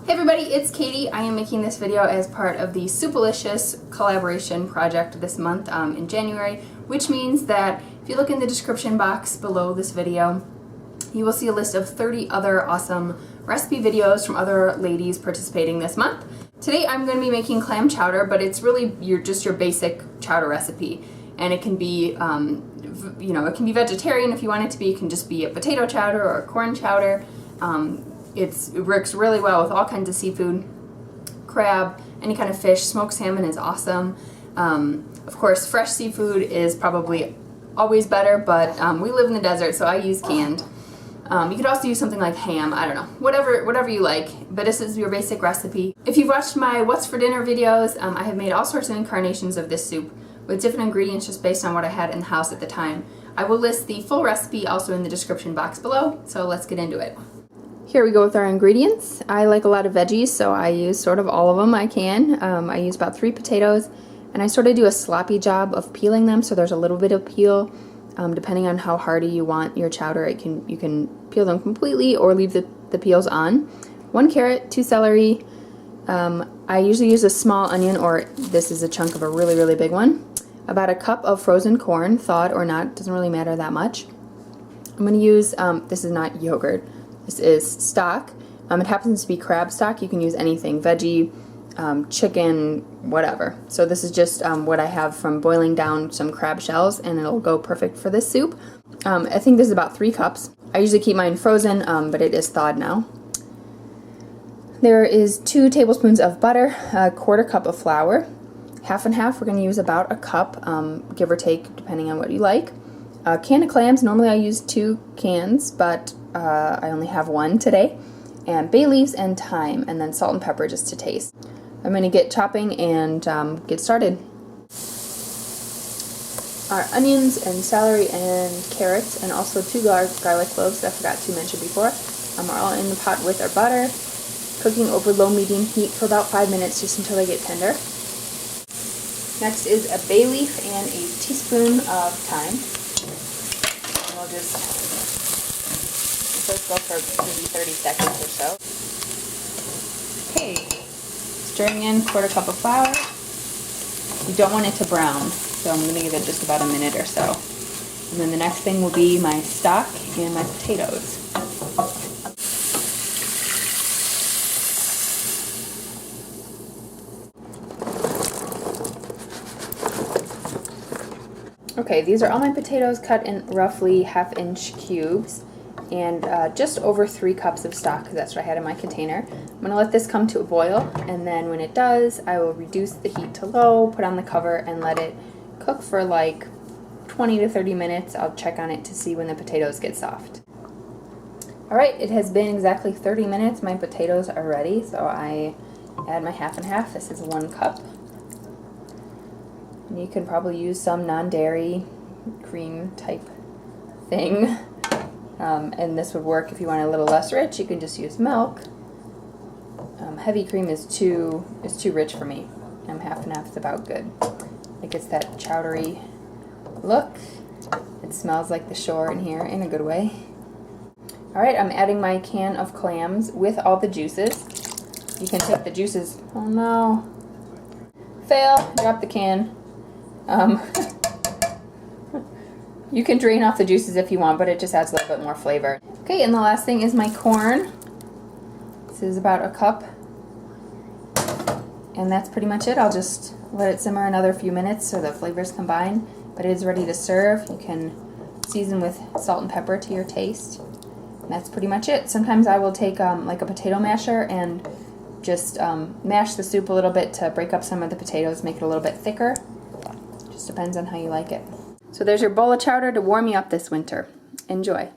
Hey everybody, it's Katie. I am making this video as part of the Soupilicious collaboration project this month in January, which means that if you look in the description box below this video, you will see a list of 30 other awesome recipe videos from other ladies participating this month. Today I'm going to be making clam chowder, but it's really just your basic chowder recipe, and it can be it can be vegetarian if you want it to be. It can just be a potato chowder or a corn chowder. It works really well with all kinds of seafood, crab, any kind of fish. Smoked salmon is awesome. Of course, fresh seafood is probably always better, but we live in the desert, so I use canned. You could also use something like ham, I don't know, whatever you like, but this is your basic recipe. If you've watched my What's for Dinner videos, I have made all sorts of incarnations of this soup with different ingredients just based on what I had in the house at the time. I will list the full recipe also in the description box below, so let's get into it. Here we go with our ingredients. I like a lot of veggies, so I use sort of all of them I can. I use about 3 potatoes, and I sort of do a sloppy job of peeling them, so there's a little bit of peel. Depending on how hearty you want your chowder, you can peel them completely or leave the peels on. 1 carrot, 2 celery. I usually use a small onion, or this is a chunk of a really, really big one. About a cup of frozen corn, thawed or not, doesn't really matter that much. I'm going to use, this is not yogurt, this is stock. It happens to be crab stock. You can use anything, veggie, chicken, whatever. So this is just what I have from boiling down some crab shells, and it'll go perfect for this soup. I think this is about 3 cups. I usually keep mine frozen, but it is thawed now. There is 2 tablespoons of butter, a 1/4 cup of flour, half and half. We're going to use about a cup, give or take, depending on what you like. A can of clams. Normally I use 2 cans, but I only have 1 today. And bay leaves and thyme, and then salt and pepper just to taste. I'm going to get chopping and get started. Our onions and celery and carrots, and also 2 garlic cloves that I forgot to mention before, are all in the pot with our butter, cooking over low-medium heat for about 5 minutes just until they get tender. Next is a bay leaf and a teaspoon of thyme. And we'll just go for maybe 30 seconds or so. Okay, stirring in 1/4 cup of flour. You don't want it to brown, so I'm going to give it just about a minute or so. And then the next thing will be my stock and my potatoes. Okay, these are all my potatoes cut in roughly 1/2-inch cubes, and just over 3 cups of stock, because that's what I had in my container. I'm going to let this come to a boil, and then when it does, I will reduce the heat to low, put on the cover, and let it cook for like 20 to 30 minutes. I'll check on it to see when the potatoes get soft. Alright, it has been exactly 30 minutes. My potatoes are ready, so I add my half and half. This is 1 cup. And you can probably use some non-dairy cream type thing. And this would work if you want it a little less rich. You can just use milk. Heavy cream is too rich for me. Half and half is about good. It gets that chowdery look. It smells like the shore in here in a good way. Alright, I'm adding my can of clams with all the juices. You can take the juices. Oh no. Fail. Drop the can. You can drain off the juices if you want, but it just adds a little bit more flavor. Okay, and the last thing is my corn. This is about a cup. And that's pretty much it. I'll just let it simmer another few minutes so the flavors combine. But it is ready to serve. You can season with salt and pepper to your taste. And that's pretty much it. Sometimes I will take like a potato masher and just mash the soup a little bit to break up some of the potatoes, make it a little bit thicker. Just depends on how you like it. So there's your bowl of chowder to warm you up this winter. Enjoy.